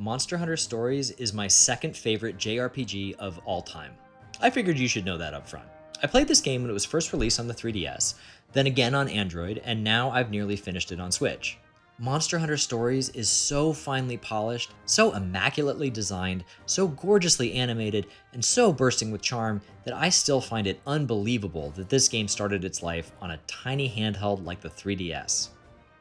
Monster Hunter Stories is my second favorite JRPG of all time. I figured you should know that up front. I played this game when it was first released on the 3DS, then again on Android, and now I've nearly finished it on Switch. Monster Hunter Stories is so finely polished, so immaculately designed, so gorgeously animated, and so bursting with charm that I still find it unbelievable that this game started its life on a tiny handheld like the 3DS.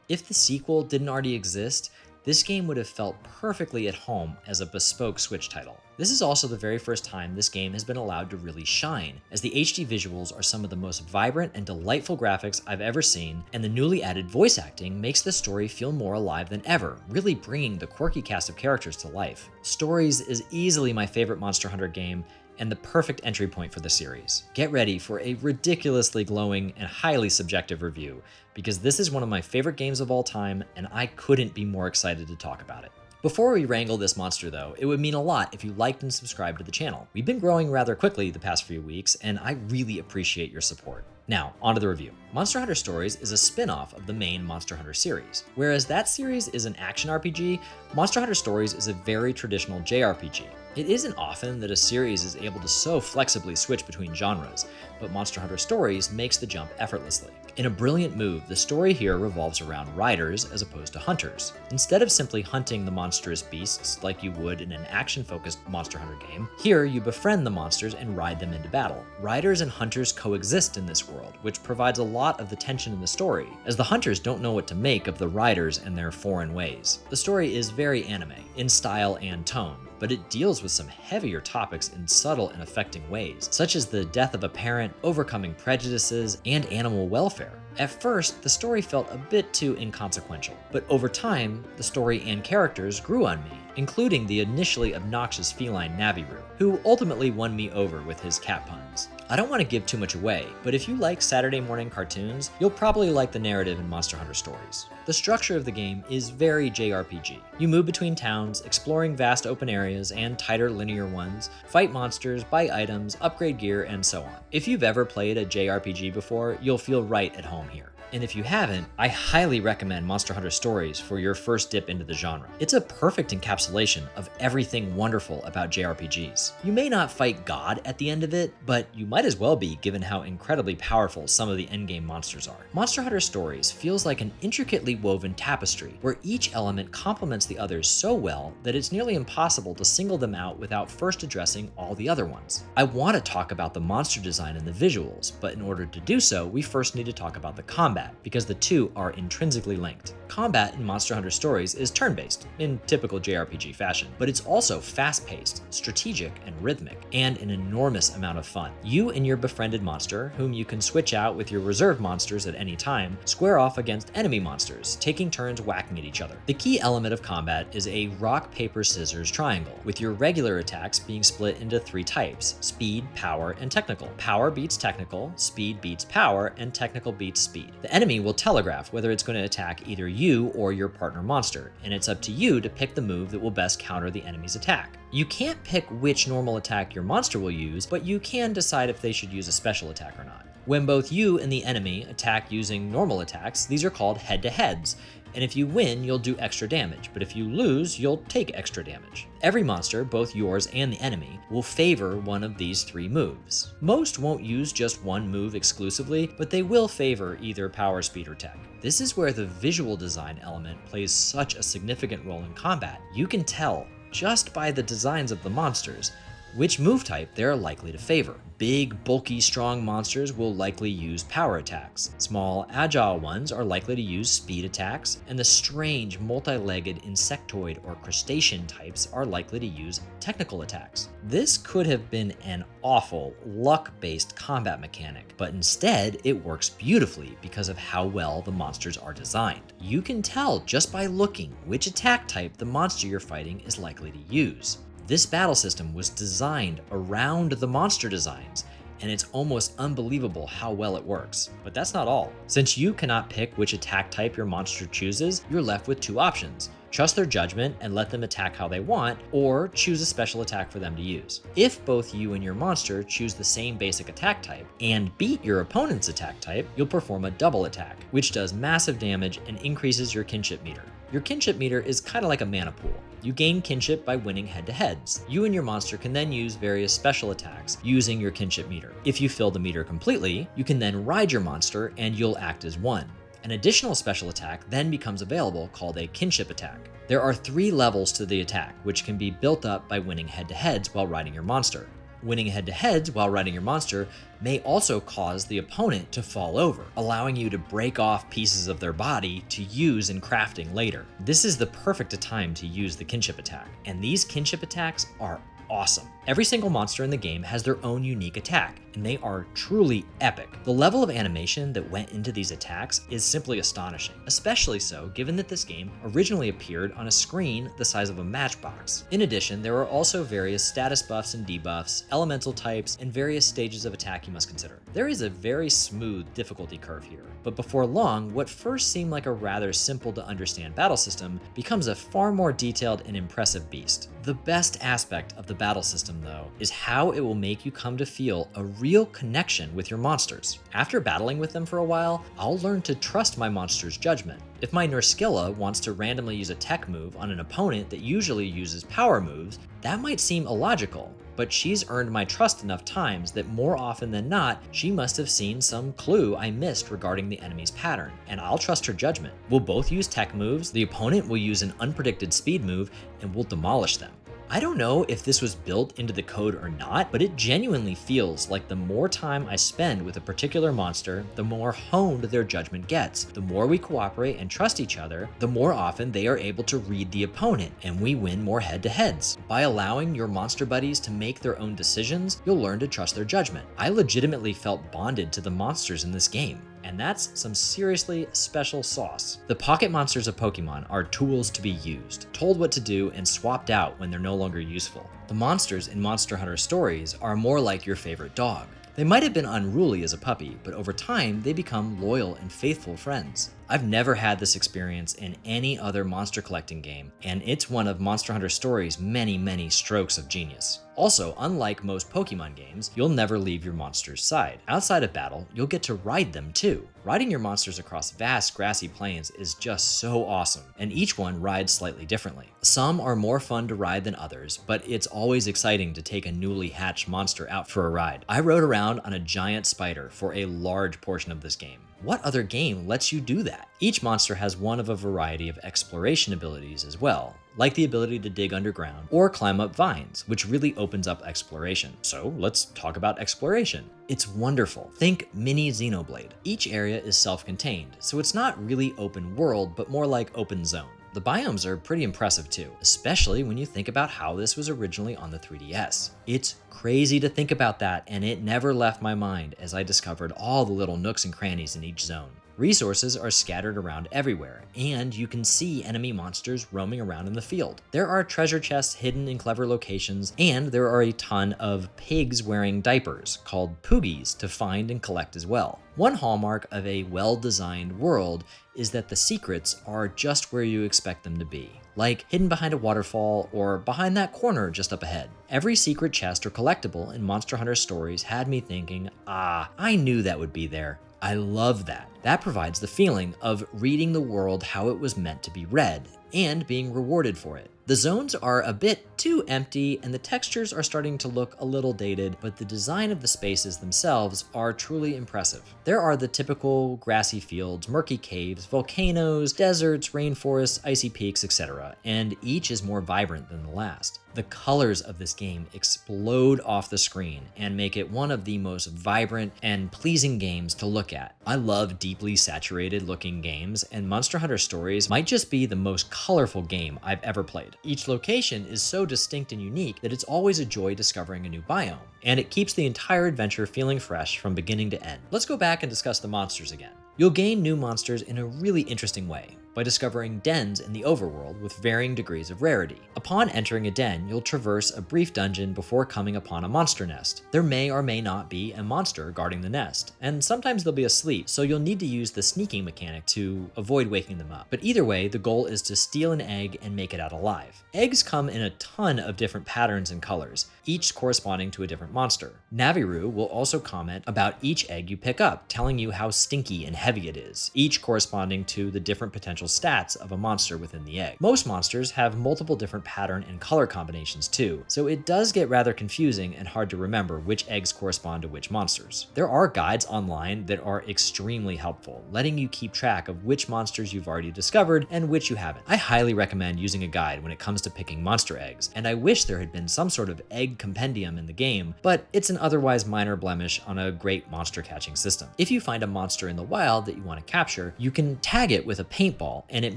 If the sequel didn't already exist, this game would have felt perfectly at home as a bespoke Switch title. This is also the very first time this game has been allowed to really shine, as the HD visuals are some of the most vibrant and delightful graphics I've ever seen, and the newly added voice acting makes the story feel more alive than ever, really bringing the quirky cast of characters to life. Stories is easily my favorite Monster Hunter game, and the perfect entry point for the series. Get ready for a ridiculously glowing and highly subjective review, because this is one of my favorite games of all time, and I couldn't be more excited to talk about it. Before we wrangle this monster though, it would mean a lot if you liked and subscribed to the channel. We've been growing rather quickly the past few weeks, and I really appreciate your support. Now, onto the review. Monster Hunter Stories is a spin-off of the main Monster Hunter series. Whereas that series is an action RPG, Monster Hunter Stories is a very traditional JRPG. It isn't often that a series is able to so flexibly switch between genres, but Monster Hunter Stories makes the jump effortlessly. In a brilliant move, the story here revolves around riders as opposed to hunters. Instead of simply hunting the monstrous beasts like you would in an action-focused Monster Hunter game, here you befriend the monsters and ride them into battle. Riders and hunters coexist in this world, which provides a lot of the tension in the story, as the hunters don't know what to make of the riders and their foreign ways. The story is very anime, in style and tone, but it deals with some heavier topics in subtle and affecting ways, such as the death of a parent, overcoming prejudices, and animal welfare. At first, the story felt a bit too inconsequential, but over time, the story and characters grew on me, including the initially obnoxious feline Naviru, who ultimately won me over with his cat puns. I don't want to give too much away, but if you like Saturday morning cartoons, you'll probably like the narrative in Monster Hunter Stories. The structure of the game is very JRPG. You move between towns, exploring vast open areas and tighter linear ones, fight monsters, buy items, upgrade gear, and so on. If you've ever played a JRPG before, you'll feel right at home here. And if you haven't, I highly recommend Monster Hunter Stories for your first dip into the genre. It's a perfect encapsulation of everything wonderful about JRPGs. You may not fight God at the end of it, but you might as well be given how incredibly powerful some of the endgame monsters are. Monster Hunter Stories feels like an intricately woven tapestry, where each element complements the others so well that it's nearly impossible to single them out without first addressing all the other ones. I want to talk about the monster design and the visuals, but in order to do so, we first need to talk about the combat, because the two are intrinsically linked. Combat in Monster Hunter Stories is turn-based, in typical JRPG fashion, but it's also fast-paced, strategic, and rhythmic, and an enormous amount of fun. You and your befriended monster, whom you can switch out with your reserve monsters at any time, square off against enemy monsters, taking turns whacking at each other. The key element of combat is a rock, paper, scissors triangle, with your regular attacks being split into three types: speed, power, and technical. Power beats technical, speed beats power, and technical beats speed. The enemy will telegraph whether it's going to attack either you or your partner monster, and it's up to you to pick the move that will best counter the enemy's attack. You can't pick which normal attack your monster will use, but you can decide if they should use a special attack or not. When both you and the enemy attack using normal attacks, these are called head-to-heads, and if you win, you'll do extra damage, but if you lose, you'll take extra damage. Every monster, both yours and the enemy, will favor one of these three moves. Most won't use just one move exclusively, but they will favor either power, speed, or tech. This is where the visual design element plays such a significant role in combat. You can tell, just by the designs of the monsters, which move type they're likely to favor. Big, bulky, strong monsters will likely use power attacks. Small, agile ones are likely to use speed attacks, and the strange, multi-legged insectoid or crustacean types are likely to use technical attacks. This could have been an awful, luck-based combat mechanic, but instead it works beautifully because of how well the monsters are designed. You can tell just by looking which attack type the monster you're fighting is likely to use. This battle system was designed around the monster designs, and it's almost unbelievable how well it works. But that's not all. Since you cannot pick which attack type your monster chooses, you're left with two options: trust their judgment and let them attack how they want, or choose a special attack for them to use. If both you and your monster choose the same basic attack type and beat your opponent's attack type, you'll perform a double attack, which does massive damage and increases your kinship meter. Your kinship meter is kind of like a mana pool. You gain kinship by winning head-to-heads. You and your monster can then use various special attacks using your kinship meter. If you fill the meter completely, you can then ride your monster and you'll act as one. An additional special attack then becomes available called a kinship attack. There are 3 levels to the attack, which can be built up by winning head-to-heads while riding your monster. Winning head-to-heads while riding your monster may also cause the opponent to fall over, allowing you to break off pieces of their body to use in crafting later. This is the perfect time to use the kinship attack, and these kinship attacks are awesome. Every single monster in the game has their own unique attack, and they are truly epic. The level of animation that went into these attacks is simply astonishing, especially so given that this game originally appeared on a screen the size of a matchbox. In addition, there are also various status buffs and debuffs, elemental types, and various stages of attack you must consider. There is a very smooth difficulty curve here, but before long, what first seemed like a rather simple to understand battle system becomes a far more detailed and impressive beast. The best aspect of the battle system, though, is how it will make you come to feel a real connection with your monsters. After battling with them for a while, I'll learn to trust my monster's judgment. If my Nurskilla wants to randomly use a tech move on an opponent that usually uses power moves, that might seem illogical, but she's earned my trust enough times that more often than not, she must have seen some clue I missed regarding the enemy's pattern, and I'll trust her judgment. We'll both use tech moves, the opponent will use an unpredicted speed move, and we'll demolish them. I don't know if this was built into the code or not, but it genuinely feels like the more time I spend with a particular monster, the more honed their judgment gets. The more we cooperate and trust each other, the more often they are able to read the opponent, and we win more head-to-heads. By allowing your monster buddies to make their own decisions, you'll learn to trust their judgment. I legitimately felt bonded to the monsters in this game. And that's some seriously special sauce. The pocket monsters of Pokemon are tools to be used, told what to do, and swapped out when they're no longer useful. The monsters in Monster Hunter stories are more like your favorite dog. They might have been unruly as a puppy, but over time they become loyal and faithful friends. I've never had this experience in any other monster collecting game, and it's one of Monster Hunter Story's many strokes of genius. Also, unlike most Pokemon games, you'll never leave your monster's side. Outside of battle, you'll get to ride them too. Riding your monsters across vast grassy plains is just so awesome, and each one rides slightly differently. Some are more fun to ride than others, but it's always exciting to take a newly hatched monster out for a ride. I rode around on a giant spider for a large portion of this game. What other game lets you do that? Each monster has one of a variety of exploration abilities as well, like the ability to dig underground or climb up vines, which really opens up exploration. So let's talk about exploration. It's wonderful. Think mini Xenoblade. Each area is self-contained, so it's not really open world, but more like open zone. The biomes are pretty impressive too, especially when you think about how this was originally on the 3DS. It's crazy to think about that, and it never left my mind as I discovered all the little nooks and crannies in each zone. Resources are scattered around everywhere, and you can see enemy monsters roaming around in the field. There are treasure chests hidden in clever locations, and there are a ton of pigs wearing diapers, called Poogies, to find and collect as well. One hallmark of a well-designed world is that the secrets are just where you expect them to be, like hidden behind a waterfall or behind that corner just up ahead. Every secret chest or collectible in Monster Hunter Stories had me thinking, I knew that would be there. I love that. That provides the feeling of reading the world how it was meant to be read and being rewarded for it. The zones are a bit too empty and the textures are starting to look a little dated, but the design of the spaces themselves are truly impressive. There are the typical grassy fields, murky caves, volcanoes, deserts, rainforests, icy peaks, etc., and each is more vibrant than the last. The colors of this game explode off the screen and make it one of the most vibrant and pleasing games to look at. I love deeply saturated looking games, and Monster Hunter Stories might just be the most colorful game I've ever played. Each location is so distinct and unique that it's always a joy discovering a new biome, and it keeps the entire adventure feeling fresh from beginning to end. Let's go back and discuss the monsters again. You'll gain new monsters in a really interesting way, by discovering dens in the overworld with varying degrees of rarity. Upon entering a den, you'll traverse a brief dungeon before coming upon a monster nest. There may or may not be a monster guarding the nest, and sometimes they'll be asleep, so you'll need to use the sneaking mechanic to avoid waking them up. But either way, the goal is to steal an egg and make it out alive. Eggs come in a ton of different patterns and colors, each corresponding to a different monster. Naviru will also comment about each egg you pick up, telling you how stinky and heavy it is, each corresponding to the different potential potential stats of a monster within the egg. Most monsters have multiple different pattern and color combinations too, so it does get rather confusing and hard to remember which eggs correspond to which monsters. There are guides online that are extremely helpful, letting you keep track of which monsters you've already discovered and which you haven't. I highly recommend using a guide when it comes to picking monster eggs, and I wish there had been some sort of egg compendium in the game, but it's an otherwise minor blemish on a great monster catching system. If you find a monster in the wild that you want to capture, you can tag it with a paintball and it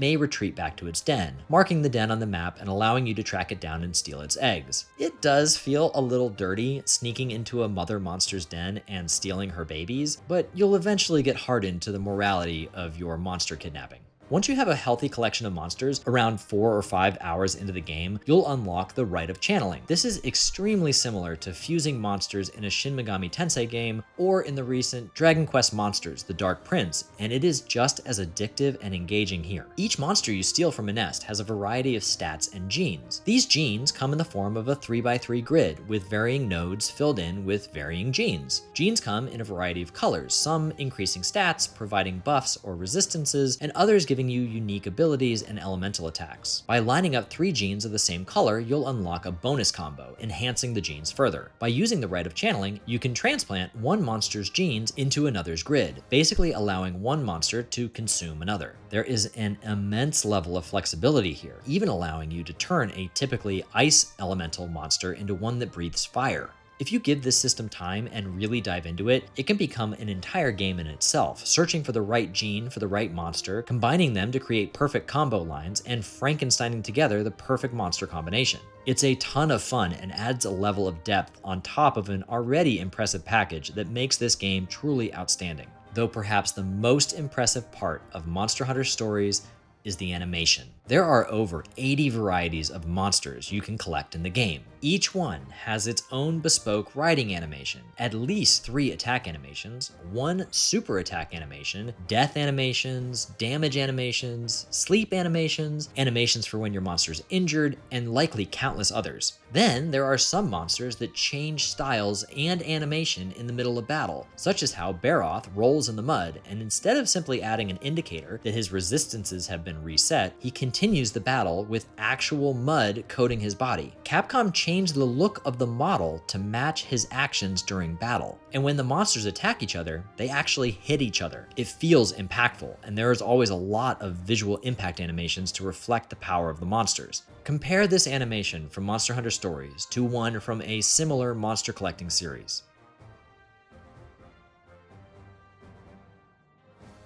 may retreat back to its den, marking the den on the map and allowing you to track it down and steal its eggs. It does feel a little dirty sneaking into a mother monster's den and stealing her babies, but you'll eventually get hardened to the morality of your monster kidnapping. Once you have a healthy collection of monsters, around 4 or 5 hours into the game, you'll unlock the Rite of Channeling. This is extremely similar to fusing monsters in a Shin Megami Tensei game or in the recent Dragon Quest Monsters: The Dark Prince, and it is just as addictive and engaging here. Each monster you steal from a nest has a variety of stats and genes. These genes come in the form of a 3x3 grid with varying nodes filled in with varying genes. Genes come in a variety of colors, some increasing stats, providing buffs or resistances, and others giving you unique abilities and elemental attacks. By lining up 3 genes of the same color, you'll unlock a bonus combo, enhancing the genes further. By using the Rite of Channeling, you can transplant one monster's genes into another's grid, basically allowing one monster to consume another. There is an immense level of flexibility here, even allowing you to turn a typically ice elemental monster into one that breathes fire. If you give this system time and really dive into it, it can become an entire game in itself, searching for the right gene for the right monster, combining them to create perfect combo lines, and Frankensteining together the perfect monster combination. It's a ton of fun and adds a level of depth on top of an already impressive package that makes this game truly outstanding. Though perhaps the most impressive part of Monster Hunter Stories is the animation. There are over 80 varieties of monsters you can collect in the game. Each one has its own bespoke riding animation, at least 3 attack animations, 1 super attack animation, death animations, damage animations, sleep animations, animations for when your monster is injured, and likely countless others. Then there are some monsters that change styles and animation in the middle of battle, such as how Baroth rolls in the mud, and instead of simply adding an indicator that his resistances have been reset, he continues the battle with actual mud coating his body. Capcom changed the look of the model to match his actions during battle. And when the monsters attack each other, they actually hit each other. It feels impactful, and there is always a lot of visual impact animations to reflect the power of the monsters. Compare this animation from Monster Hunter Stories to one from a similar monster collecting series.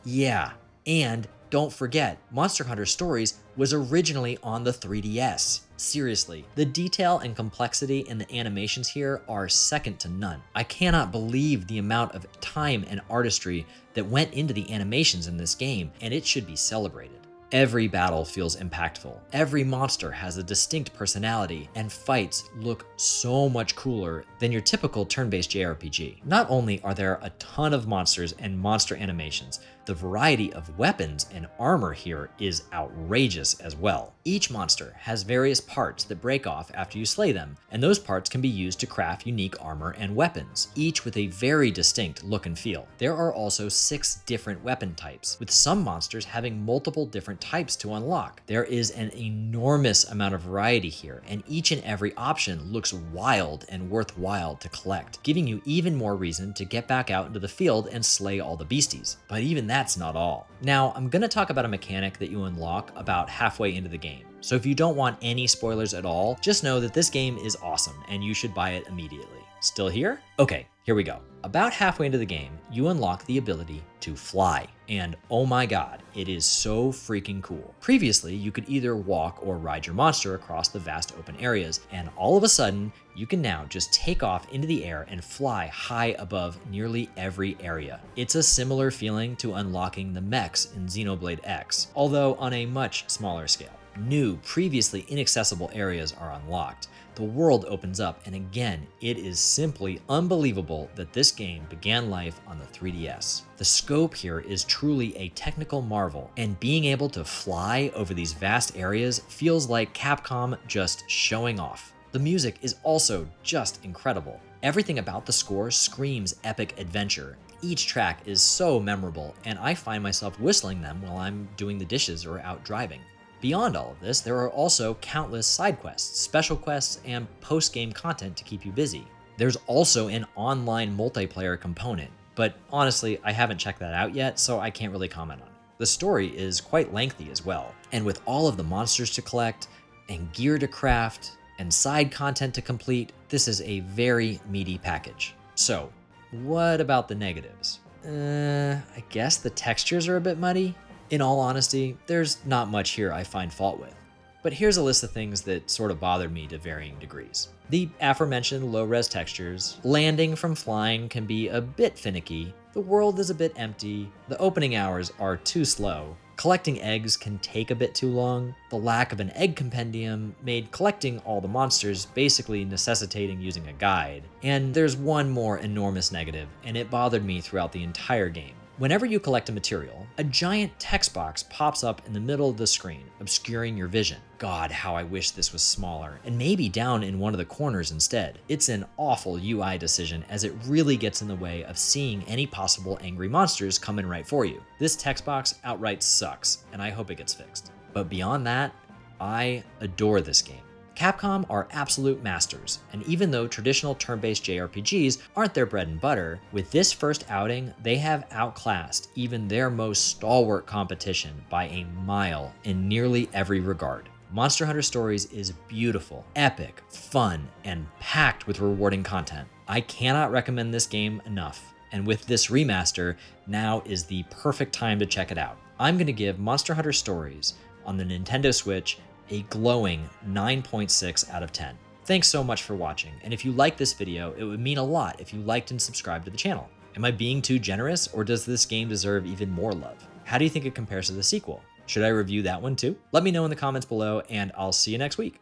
Yeah, and don't forget, Monster Hunter Stories was originally on the 3DS. Seriously, the detail and complexity in the animations here are second to none. I cannot believe the amount of time and artistry that went into the animations in this game, and it should be celebrated. Every battle feels impactful, every monster has a distinct personality, and fights look so much cooler than your typical turn-based JRPG. Not only are there a ton of monsters and monster animations, the variety of weapons and armor here is outrageous as well. Each monster has various parts that break off after you slay them, and those parts can be used to craft unique armor and weapons, each with a very distinct look and feel. There are also 6 different weapon types, with some monsters having multiple different types to unlock. There is an enormous amount of variety here, and each and every option looks wild and worthwhile to collect, giving you even more reason to get back out into the field and slay all the beasties. But even that's not all. Now, I'm going to talk about a mechanic that you unlock about halfway into the game. So if you don't want any spoilers at all, just know that this game is awesome and you should buy it immediately. Still here? Okay, here we go. About halfway into the game, you unlock the ability to fly. And oh my god, it is so freaking cool. Previously, you could either walk or ride your monster across the vast open areas, and all of a sudden, you can now just take off into the air and fly high above nearly every area. It's a similar feeling to unlocking the mechs in Xenoblade X, although on a much smaller scale. New, previously inaccessible areas are unlocked. The world opens up, and again, it is simply unbelievable that this game began life on the 3DS. The scope here is truly a technical marvel, and being able to fly over these vast areas feels like Capcom just showing off. The music is also just incredible. Everything about the score screams epic adventure, Each track is so memorable, and I find myself whistling them while I'm doing the dishes or out driving. Beyond all of this, there are also countless side quests, special quests, and post-game content to keep you busy. There's also an online multiplayer component, but honestly, I haven't checked that out yet, so I can't really comment on it. The story is quite lengthy as well, and with all of the monsters to collect, and gear to craft, and side content to complete, this is a very meaty package. So, what about the negatives? I guess the textures are a bit muddy. In all honesty, there's not much here I find fault with. But here's a list of things that sort of bothered me to varying degrees. The aforementioned low-res textures, landing from flying can be a bit finicky, the world is a bit empty, the opening hours are too slow, collecting eggs can take a bit too long, the lack of an egg compendium made collecting all the monsters basically necessitating using a guide, and there's one more enormous negative, and it bothered me throughout the entire game. Whenever you collect a material, a giant text box pops up in the middle of the screen, obscuring your vision. God, how I wish this was smaller, and maybe down in one of the corners instead. It's an awful UI decision as it really gets in the way of seeing any possible angry monsters coming right for you. This text box outright sucks, and I hope it gets fixed. But beyond that, I adore this game. Capcom are absolute masters, and even though traditional turn-based JRPGs aren't their bread and butter, with this first outing, they have outclassed even their most stalwart competition by a mile in nearly every regard. Monster Hunter Stories is beautiful, epic, fun, and packed with rewarding content. I cannot recommend this game enough, and with this remaster, now is the perfect time to check it out. I'm going to give Monster Hunter Stories on the Nintendo Switch a glowing 9.6 out of 10. Thanks so much for watching, and if you like this video, it would mean a lot if you liked and subscribed to the channel. Am I being too generous, or does this game deserve even more love? How do you think it compares to the sequel? Should I review that one too? Let me know in the comments below, and I'll see you next week.